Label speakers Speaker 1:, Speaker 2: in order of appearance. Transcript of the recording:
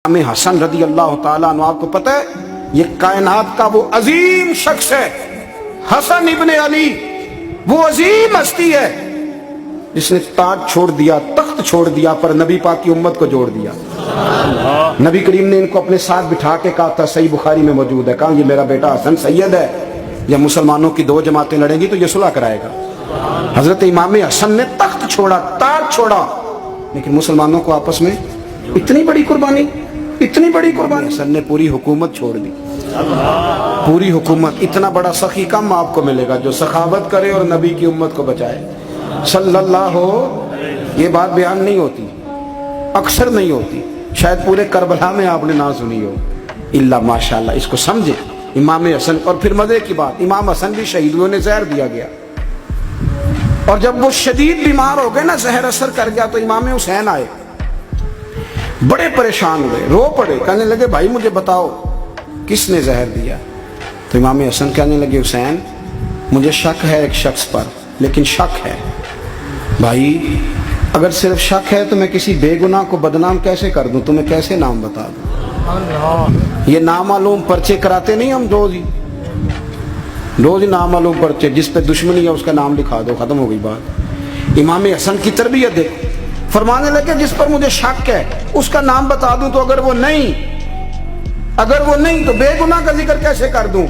Speaker 1: इमाम हसन रदी अल्लाह ताला अन्हु, आपको पता है ये कायनात का वो अजीम शख्स है हसन इब्ने अली, वो अजीम हस्ती है जिसने ताज छोड़ दिया, तख्त छोड़ दिया, पर नबी पाक की उम्मत को जोड़ दिया। नबी करीम ने इनको अपने साथ बिठा के कहा था, सही बुखारी में मौजूद है, कहा ये मेरा बेटा हसन सैयद है, या मुसलमानों की दो जमातें लड़ेंगी तो ये सुलह कराएगा। हजरत इमाम हसन ने तख्त छोड़ा, ताज छोड़ा, लेकिन मुसलमानों को आपस में इतनी बड़ी कुर्बानी, इतनी बड़ी कुर्बानी। हसन ने पूरी हुकूमत छोड़ दी, पूरी हुकूमत। इतना बड़ा सखी कम आपको मिलेगा जो सखावत करे और नबी की उम्मत को बचाए सल्लल्लाहु। ये बात बयान नहीं होती, अक्सर नहीं होती, शायद पूरे करबला में आपने ना सुनी हो, इल्ला माशाअल्लाह। इसको समझे इमाम हसन। और फिर मजे की बात, इमाम हसन भी शहीद हुए, उन्हें जहर दिया गया, और जब वो शदीद बीमार हो गए ना, जहर असर कर गया, तो इमाम हुसैन आए, बड़े परेशान हुए, रो पड़े, कहने लगे भाई मुझे बताओ किसने जहर दिया। तो इमाम हसन कहने लगे, हुसैन मुझे शक है एक शख्स पर, लेकिन शक है भाई, अगर सिर्फ शक है तो मैं किसी बेगुनाह को बदनाम कैसे कर दूं, तुम्हें कैसे नाम बता दूं। ये नामालूम पर्चे कराते नहीं हम रोज ही नामालूम पर्चे, जिस पे दुश्मनी है उसका नाम लिखा दो, खत्म हो गई बात। इमाम हसन की तरबियत देखो, फरमाने लगे जिस पर मुझे शक है उसका नाम बता दूं, तो अगर वो नहीं तो बेगुनाह का जिक्र कैसे कर दूं।